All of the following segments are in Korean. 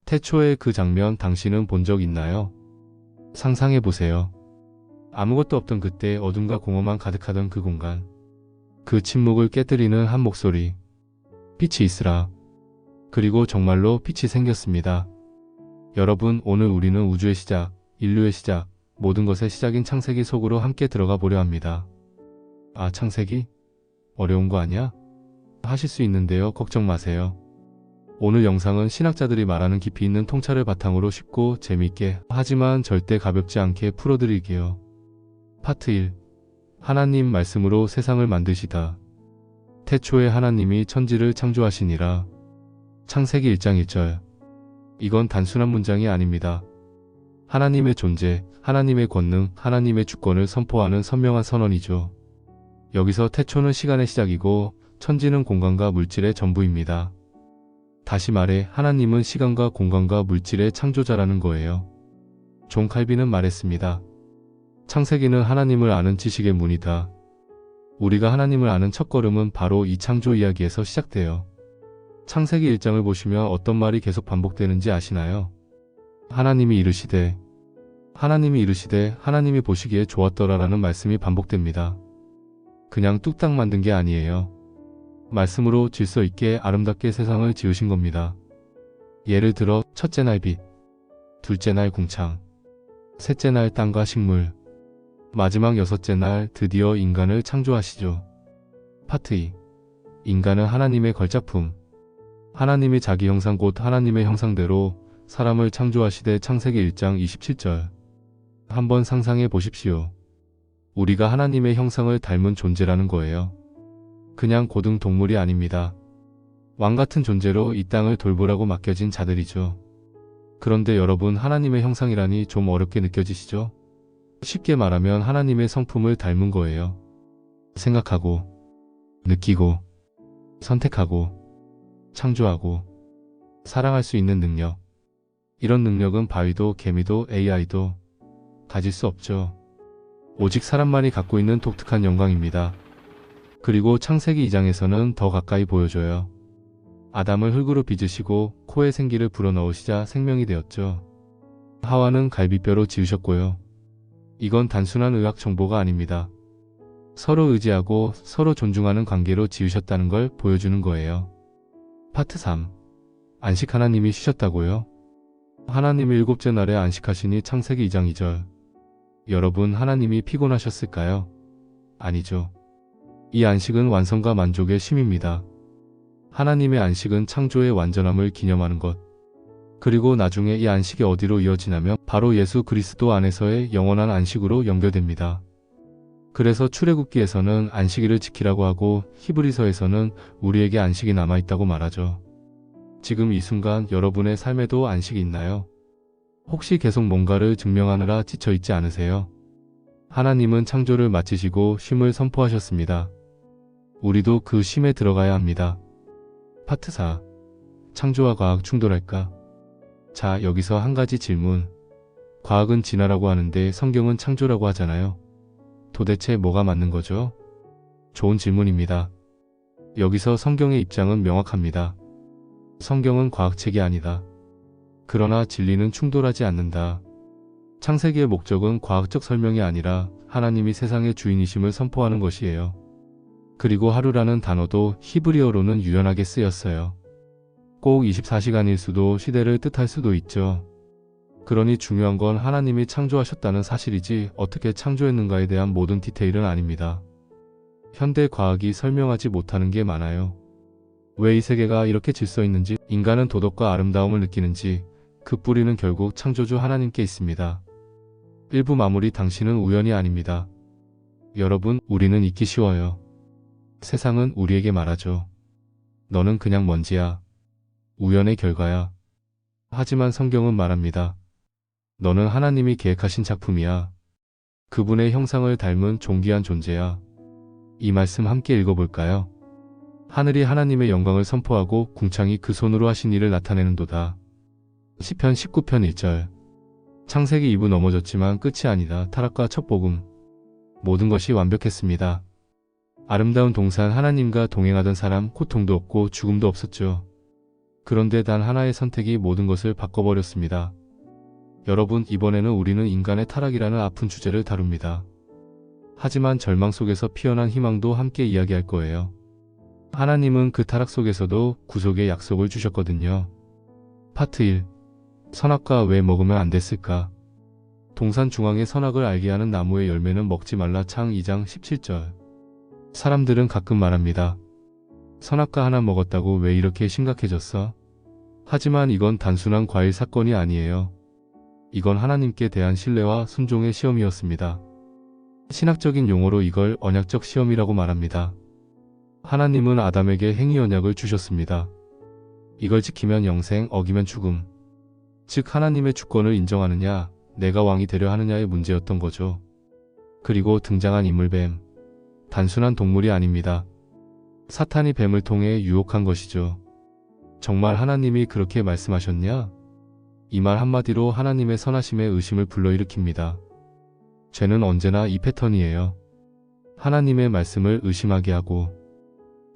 태초의 그 장면 당신은 본 적 있나요? 상상해 보세요. 아무것도 없던 그때 어둠과 공허만 가득하던 그 공간. 그 침묵을 깨뜨리는 한 목소리. 빛이 있으라. 그리고 정말로 빛이 생겼습니다. 여러분, 오늘 우리는 우주의 시작, 인류의 시작, 모든 것의 시작인 창세기 속으로 함께 들어가 보려 합니다. 아, 창세기? 어려운 거 아니야? 하실 수 있는데요. 걱정 마세요. 오늘 영상은 신학자들이 말하는 깊이 있는 통찰을 바탕으로 쉽고 재미있게 하지만 절대 가볍지 않게 풀어드릴게요. 파트 1. 하나님 말씀으로 세상을 만드시다. 태초에 하나님이 천지를 창조하시니라. 창세기 1장 1절. 이건 단순한 문장이 아닙니다. 하나님의 존재, 하나님의 권능, 하나님의 주권을 선포하는 선명한 선언이죠. 여기서 태초는 시간의 시작이고 천지는 공간과 물질의 전부입니다. 다시 말해 하나님은 시간과 공간과 물질의 창조자라는 거예요. 존 칼빈은 말했습니다. 창세기는 하나님을 아는 지식의 문이다. 우리가 하나님을 아는 첫걸음은 바로 이 창조 이야기에서 시작돼요. 창세기 1장을 보시면 어떤 말이 계속 반복되는지 아시나요? 하나님이 이르시되, 하나님이 보시기에 좋았더라 라는 말씀이 반복됩니다. 그냥 뚝딱 만든 게 아니에요. 말씀으로 질서 있게 아름답게 세상을 지으신 겁니다. 예를 들어 첫째 날 빛, 둘째 날 궁창, 셋째 날 땅과 식물, 마지막 여섯째 날 드디어 인간을 창조하시죠. 파트 2. 인간은 하나님의 걸작품. 하나님이 자기 형상 곧 하나님의 형상대로 사람을 창조하시되 창세기 1장 27절. 한번 상상해 보십시오. 우리가 하나님의 형상을 닮은 존재라는 거예요. 그냥 고등 동물이 아닙니다. 왕같은 존재로 이 땅을 돌보라고 맡겨진 자들이죠. 그런데 여러분, 하나님의 형상이라니 좀 어렵게 느껴지시죠? 쉽게 말하면 하나님의 성품을 닮은 거예요. 생각하고, 느끼고, 선택하고, 창조하고, 사랑할 수 있는 능력. 이런 능력은 바위도 개미도 AI도 가질 수 없죠. 오직 사람만이 갖고 있는 독특한 영광입니다. 그리고 창세기 2장에서는 더 가까이 보여줘요. 아담을 흙으로 빚으시고 코에 생기를 불어넣으시자 생명이 되었죠. 하와는 갈비뼈로 지으셨고요. 이건 단순한 의학 정보가 아닙니다. 서로 의지하고 서로 존중하는 관계로 지으셨다는 걸 보여주는 거예요. 파트 3. 안식 하나님이 쉬셨다고요? 하나님이 일곱째 날에 안식하시니 창세기 2장 2절. 여러분, 하나님이 피곤하셨을까요? 아니죠. 이 안식은 완성과 만족의 쉼입니다. 하나님의 안식은 창조의 완전함을 기념하는 것. 그리고 나중에 이 안식이 어디로 이어지냐면 바로 예수 그리스도 안에서의 영원한 안식으로 연결됩니다. 그래서 출애굽기에서는 안식일을 지키라고 하고 히브리서에서는 우리에게 안식이 남아있다고 말하죠. 지금 이 순간 여러분의 삶에도 안식이 있나요? 혹시 계속 뭔가를 증명하느라 지쳐있지 않으세요? 하나님은 창조를 마치시고 쉼을 선포하셨습니다. 우리도 그 쉼에 들어가야 합니다. 파트 4. 창조와 과학 충돌할까? 자, 여기서 한 가지 질문. 과학은 진화라고 하는데 성경은 창조라고 하잖아요. 도대체 뭐가 맞는 거죠? 좋은 질문입니다. 여기서 성경의 입장은 명확합니다. 성경은 과학책이 아니다. 그러나 진리는 충돌하지 않는다. 창세기의 목적은 과학적 설명이 아니라 하나님이 세상의 주인이심을 선포하는 것이에요. 그리고 하루라는 단어도 히브리어로는 유연하게 쓰였어요. 꼭 24시간일 수도 시대를 뜻할 수도 있죠. 그러니 중요한 건 하나님이 창조하셨다는 사실이지 어떻게 창조했는가에 대한 모든 디테일은 아닙니다. 현대 과학이 설명하지 못하는 게 많아요. 왜 이 세계가 이렇게 질서 있는지, 인간은 도덕과 아름다움을 느끼는지, 그 뿌리는 결국 창조주 하나님께 있습니다. 1부 마무리. 당신은 우연이 아닙니다. 여러분, 우리는 잊기 쉬워요. 세상은 우리에게 말하죠. 너는 그냥 먼지야. 우연의 결과야. 하지만 성경은 말합니다. 너는 하나님이 계획하신 작품이야. 그분의 형상을 닮은 존귀한 존재야. 이 말씀 함께 읽어볼까요? 하늘이 하나님의 영광을 선포하고 궁창이 그 손으로 하신 일을 나타내는도다. 시편 19편 1절. 창세기 2부 넘어졌지만 끝이 아니다. 타락과 첫 복음. 모든 것이 완벽했습니다. 아름다운 동산, 하나님과 동행하던 사람, 고통도 없고 죽음도 없었죠. 그런데 단 하나의 선택이 모든 것을 바꿔버렸습니다. 여러분, 이번에는 우리는 인간의 타락이라는 아픈 주제를 다룹니다. 하지만 절망 속에서 피어난 희망도 함께 이야기할 거예요. 하나님은 그 타락 속에서도 구속의 약속을 주셨거든요. 파트 1. 선악과 왜 먹으면 안 됐을까? 동산 중앙의 선악을 알게 하는 나무의 열매는 먹지 말라. 창 2장 17절. 사람들은 가끔 말합니다. 선악과 하나 먹었다고 왜 이렇게 심각해졌어? 하지만 이건 단순한 과일 사건이 아니에요. 이건 하나님께 대한 신뢰와 순종의 시험이었습니다. 신학적인 용어로 이걸 언약적 시험이라고 말합니다. 하나님은 아담에게 행위 언약을 주셨습니다. 이걸 지키면 영생, 어기면 죽음. 즉 하나님의 주권을 인정하느냐, 내가 왕이 되려 하느냐의 문제였던 거죠. 그리고 등장한 인물 뱀. 단순한 동물이 아닙니다. 사탄이 뱀을 통해 유혹한 것이죠. 정말 하나님이 그렇게 말씀하셨냐? 이 말 한마디로 하나님의 선하심에 의심을 불러일으킵니다. 죄는 언제나 이 패턴이에요. 하나님의 말씀을 의심하게 하고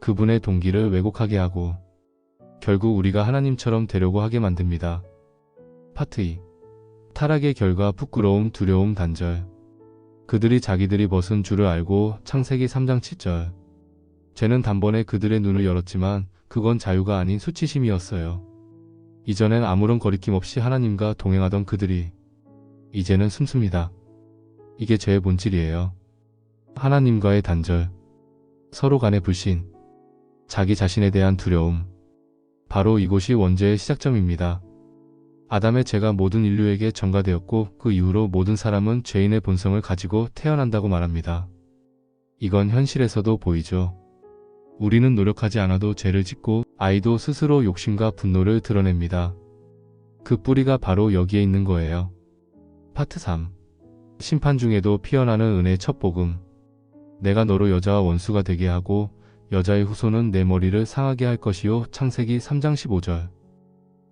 그분의 동기를 왜곡하게 하고 결국 우리가 하나님처럼 되려고 하게 만듭니다. 파트 2. 타락의 결과 부끄러움, 두려움, 단절. 그들이 자기들이 벗은 줄을 알고. 창세기 3장 7절. 죄는 단번에 그들의 눈을 열었지만 그건 자유가 아닌 수치심이었어요. 이전엔 아무런 거리낌 없이 하나님과 동행하던 그들이 이제는 숨습니다. 이게 죄의 본질이에요. 하나님과의 단절, 서로 간의 불신, 자기 자신에 대한 두려움. 바로 이곳이 원죄의 시작점입니다. 아담의 죄가 모든 인류에게 전가되었고 그 이후로 모든 사람은 죄인의 본성을 가지고 태어난다고 말합니다. 이건 현실에서도 보이죠. 우리는 노력하지 않아도 죄를 짓고 아이도 스스로 욕심과 분노를 드러냅니다. 그 뿌리가 바로 여기에 있는 거예요. 파트 3. 심판 중에도 피어나는 은혜의 첫 복음. 내가 너로 여자와 원수가 되게 하고 여자의 후손은 내 머리를 상하게 할 것이요. 창세기 3장 15절.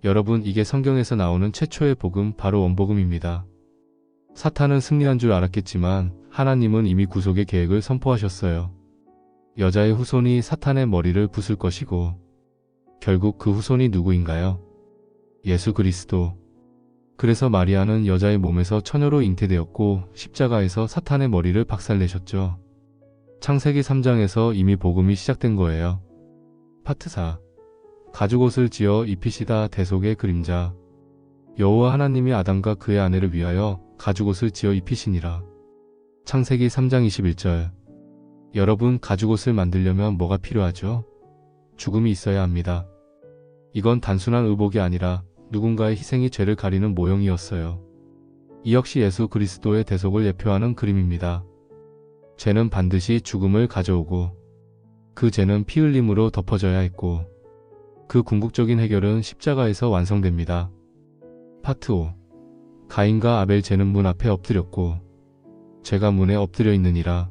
여러분, 이게 성경에서 나오는 최초의 복음, 바로 원복음입니다. 사탄은 승리한 줄 알았겠지만 하나님은 이미 구속의 계획을 선포하셨어요. 여자의 후손이 사탄의 머리를 부술 것이고 결국 그 후손이 누구인가요? 예수 그리스도. 그래서 마리아는 여자의 몸에서 처녀로 잉태되었고 십자가에서 사탄의 머리를 박살내셨죠. 창세기 3장에서 이미 복음이 시작된 거예요. 파트 4. 가죽옷을 지어 입히시다. 대속의 그림자. 여호와 하나님이 아담과 그의 아내를 위하여 가죽옷을 지어 입히시니라. 창세기 3장 21절. 여러분, 가죽옷을 만들려면 뭐가 필요하죠? 죽음이 있어야 합니다. 이건 단순한 의복이 아니라 누군가의 희생이 죄를 가리는 모형이었어요. 이 역시 예수 그리스도의 대속을 예표하는 그림입니다. 죄는 반드시 죽음을 가져오고 그 죄는 피 흘림으로 덮어져야 했고 그 궁극적인 해결은 십자가에서 완성됩니다. 파트 5. 가인과 아벨. 죄는 문 앞에 엎드렸고 죄가 문에 엎드려 있느니라.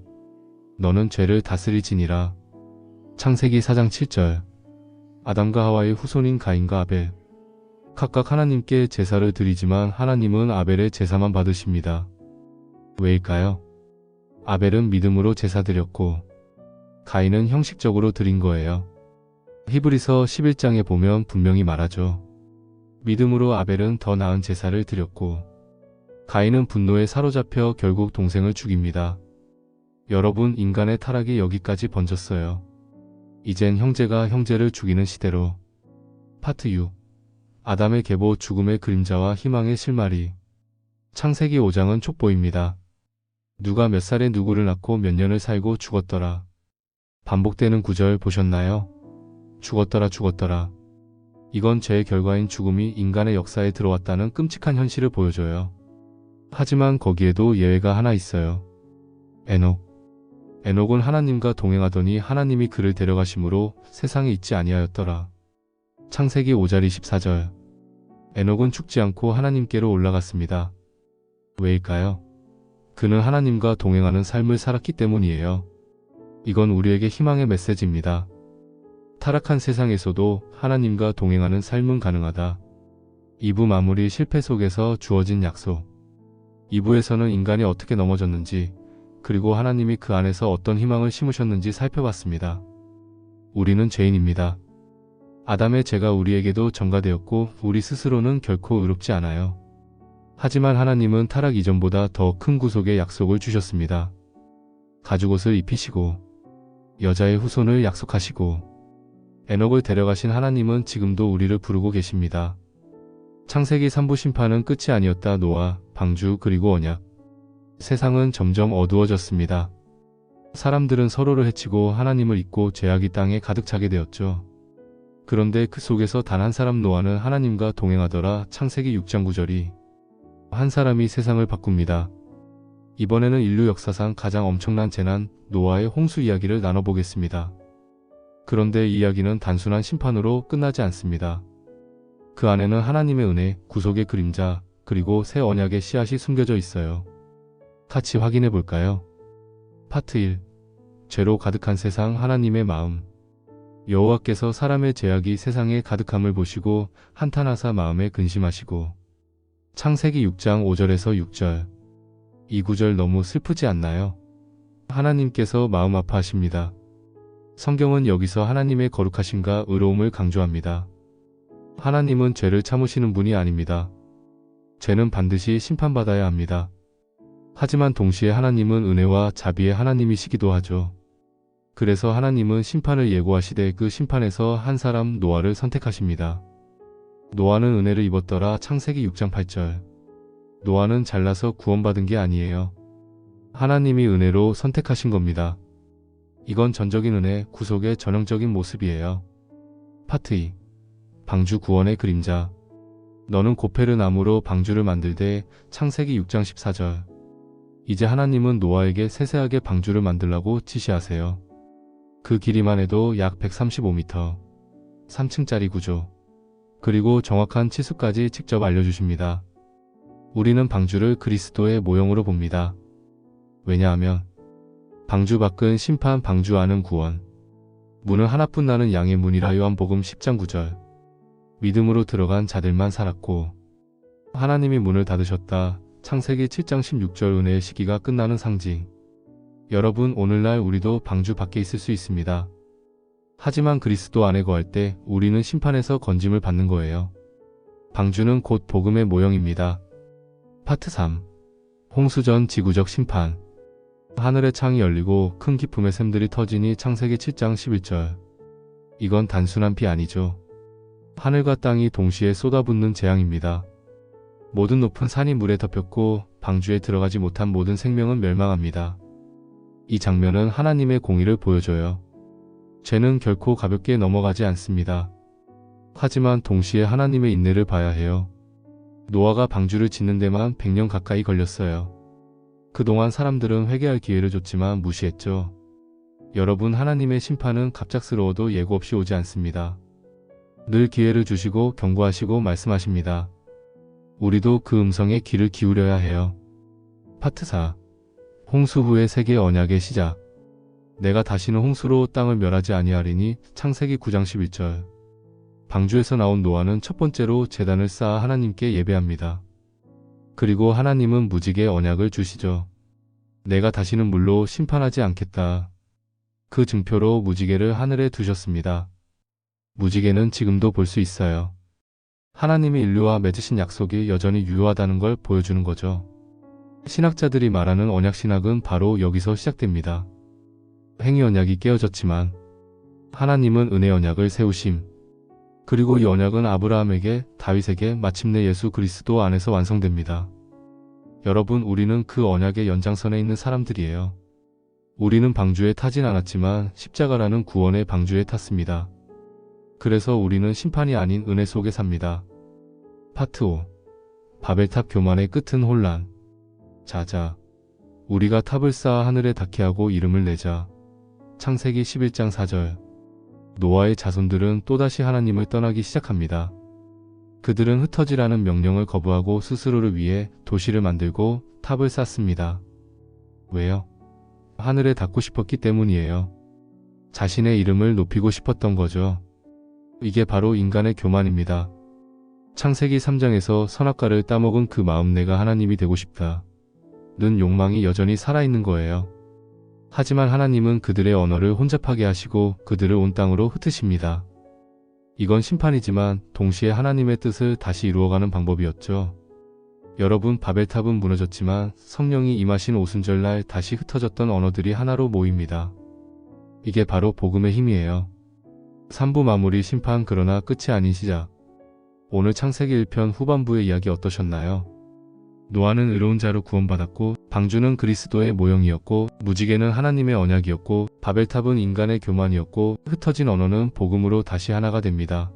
너는 죄를 다스리지니라. 창세기 4장 7절. 아담과 하와의 후손인 가인과 아벨. 각각 하나님께 제사를 드리지만 하나님은 아벨의 제사만 받으십니다. 왜일까요? 아벨은 믿음으로 제사 드렸고 가인은 형식적으로 드린 거예요. 히브리서 11장에 보면 분명히 말하죠. 믿음으로 아벨은 더 나은 제사를 드렸고 가인은 분노에 사로잡혀 결국 동생을 죽입니다. 여러분, 인간의 타락이 여기까지 번졌어요. 이젠 형제가 형제를 죽이는 시대로. 파트 6. 아담의 계보, 죽음의 그림자와 희망의 실마리. 창세기 5장은 촉보입니다. 누가 몇 살에 누구를 낳고 몇 년을 살고 죽었더라. 반복되는 구절 보셨나요? 죽었더라, 죽었더라. 이건 죄의 결과인 죽음이 인간의 역사에 들어왔다는 끔찍한 현실을 보여줘요. 하지만 거기에도 예외가 하나 있어요. 에녹. 에녹은 하나님과 동행하더니 하나님이 그를 데려가심으로 세상에 있지 아니하였더라. 창세기 5장 24절. 에녹은 죽지 않고 하나님께로 올라갔습니다. 왜일까요? 그는 하나님과 동행하는 삶을 살았기 때문이에요. 이건 우리에게 희망의 메시지입니다. 타락한 세상에서도 하나님과 동행하는 삶은 가능하다. 2부 마무리. 실패 속에서 주어진 약속. 2부에서는 인간이 어떻게 넘어졌는지 그리고 하나님이 그 안에서 어떤 희망을 심으셨는지 살펴봤습니다. 우리는 죄인입니다. 아담의 죄가 우리에게도 전가되었고 우리 스스로는 결코 의롭지 않아요. 하지만 하나님은 타락 이전보다 더 큰 구속의 약속을 주셨습니다. 가죽옷을 입히시고 여자의 후손을 약속하시고 에녹을 데려가신 하나님은 지금도 우리를 부르고 계십니다. 창세기 3부 심판은 끝이 아니었다. 노아, 방주 그리고 언약. 세상은 점점 어두워졌습니다. 사람들은 서로를 해치고 하나님을 잊고 죄악이 땅에 가득 차게 되었죠. 그런데 그 속에서 단 한 사람 노아는 하나님과 동행하더라. 창세기 6장 9절이 한 사람이 세상을 바꿉니다. 이번에는 인류 역사상 가장 엄청난 재난, 노아의 홍수 이야기를 나눠보겠습니다. 그런데 이 이야기는 단순한 심판으로 끝나지 않습니다. 그 안에는 하나님의 은혜, 구속의 그림자, 그리고 새 언약의 씨앗이 숨겨져 있어요. 같이 확인해 볼까요? 파트 1. 죄로 가득한 세상 하나님의 마음. 여호와께서 사람의 죄악이 세상에 가득함을 보시고 한탄하사 마음에 근심하시고. 창세기 6장 5절에서 6절. 이 구절 너무 슬프지 않나요? 하나님께서 마음 아파하십니다. 성경은 여기서 하나님의 거룩하심과 의로움을 강조합니다. 하나님은 죄를 참으시는 분이 아닙니다. 죄는 반드시 심판받아야 합니다. 하지만 동시에 하나님은 은혜와 자비의 하나님이시기도 하죠. 그래서 하나님은 심판을 예고하시되 그 심판에서 한 사람 노아를 선택하십니다. 노아는 은혜를 입었더라. 창세기 6장 8절. 노아는 잘나서 구원받은 게 아니에요. 하나님이 은혜로 선택하신 겁니다. 이건 전적인 은혜, 구속의 전형적인 모습이에요. 파트 2. 방주 구원의 그림자. 너는 고페르 나무로 방주를 만들되. 창세기 6장 14절. 이제 하나님은 노아에게 세세하게 방주를 만들라고 지시하세요. 그 길이만 해도 약 135m, 3층짜리 구조, 그리고 정확한 치수까지 직접 알려주십니다. 우리는 방주를 그리스도의 모형으로 봅니다. 왜냐하면 방주 밖은 심판, 방주 안은 구원. 문은 하나뿐 나는 양의 문이라. 요한복음 10장 9절. 믿음으로 들어간 자들만 살았고 하나님이 문을 닫으셨다. 창세기 7장 16절. 은혜의 시기가 끝나는 상징. 여러분, 오늘날 우리도 방주 밖에 있을 수 있습니다. 하지만 그리스도 안에 거할 때 우리는 심판에서 건짐을 받는 거예요. 방주는 곧 복음의 모형입니다. 파트 3. 홍수 전 지구적 심판. 하늘의 창이 열리고 큰 기품의 샘들이 터지니. 창세기 7장 11절. 이건 단순한 비 아니죠. 하늘과 땅이 동시에 쏟아붓는 재앙입니다. 모든 높은 산이 물에 덮였고 방주에 들어가지 못한 모든 생명은 멸망합니다. 이 장면은 하나님의 공의를 보여줘요. 죄는 결코 가볍게 넘어가지 않습니다. 하지만 동시에 하나님의 인내를 봐야 해요. 노아가 방주를 짓는 데만 100년 가까이 걸렸어요. 그동안 사람들은 회개할 기회를 줬지만 무시했죠. 여러분, 하나님의 심판은 갑작스러워도 예고 없이 오지 않습니다. 늘 기회를 주시고 경고하시고 말씀하십니다. 우리도 그 음성에 귀를 기울여야 해요. 파트 4. 홍수 후의 세계 언약의 시작. 내가 다시는 홍수로 땅을 멸하지 아니하리니. 창세기 9장 11절. 방주에서 나온 노아는 첫 번째로 제단을 쌓아 하나님께 예배합니다. 그리고 하나님은 무지개 언약을 주시죠. 내가 다시는 물로 심판하지 않겠다. 그 증표로 무지개를 하늘에 두셨습니다. 무지개는 지금도 볼 수 있어요. 하나님이 인류와 맺으신 약속이 여전히 유효하다는 걸 보여주는 거죠. 신학자들이 말하는 언약신학은 바로 여기서 시작됩니다. 행위 언약이 깨어졌지만 하나님은 은혜 언약을 세우심. 그리고 이 언약은 아브라함에게, 다윗에게, 마침내 예수 그리스도 안에서 완성됩니다. 여러분, 우리는 그 언약의 연장선에 있는 사람들이에요. 우리는 방주에 타진 않았지만 십자가라는 구원의 방주에 탔습니다. 그래서 우리는 심판이 아닌 은혜 속에 삽니다. 파트 5. 바벨탑 교만의 끝은 혼란. 자자, 우리가 탑을 쌓아 하늘에 닿게 하고 이름을 내자. 창세기 11장 4절. 노아의 자손들은 또다시 하나님을 떠나기 시작합니다. 그들은 흩어지라는 명령을 거부하고 스스로를 위해 도시를 만들고 탑을 쌓습니다. 왜요? 하늘에 닿고 싶었기 때문이에요. 자신의 이름을 높이고 싶었던 거죠. 이게 바로 인간의 교만입니다. 창세기 3장에서 선악과를 따먹은 그 마음, 내가 하나님이 되고 싶다 는 욕망이 여전히 살아있는 거예요. 하지만 하나님은 그들의 언어를 혼잡하게 하시고 그들을 온 땅으로 흩으십니다. 이건 심판이지만 동시에 하나님의 뜻을 다시 이루어가는 방법이었죠. 여러분, 바벨탑은 무너졌지만 성령이 임하신 오순절날 다시 흩어졌던 언어들이 하나로 모입니다. 이게 바로 복음의 힘이에요. 3부 마무리 심판, 그러나 끝이 아닌 시작. 오늘 창세기 1편 후반부의 이야기 어떠셨나요? 노아는 의로운 자로 구원받았고, 방주는 그리스도의 모형이었고, 무지개는 하나님의 언약이었고, 바벨탑은 인간의 교만이었고, 흩어진 언어는 복음으로 다시 하나가 됩니다.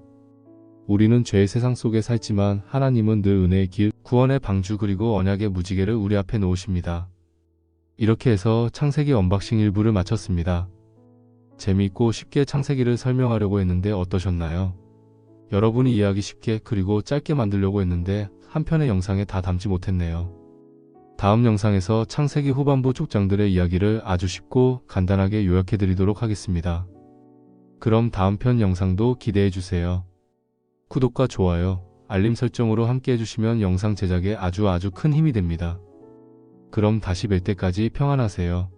우리는 죄의 세상 속에 살지만 하나님은 늘 은혜의 길, 구원의 방주 그리고 언약의 무지개를 우리 앞에 놓으십니다. 이렇게 해서 창세기 언박싱 1부를 마쳤습니다. 재미있고 쉽게 창세기를 설명하려고 했는데 어떠셨나요? 여러분이 이해하기 쉽게 그리고 짧게 만들려고 했는데 한 편의 영상에 다 담지 못했네요. 다음 영상에서 창세기 후반부 족장들의 이야기를 아주 쉽고 간단하게 요약해드리도록 하겠습니다. 그럼 다음 편 영상도 기대해주세요. 구독과 좋아요, 알림 설정으로 함께 해주시면 영상 제작에 아주 큰 힘이 됩니다. 그럼 다시 뵐 때까지 평안하세요.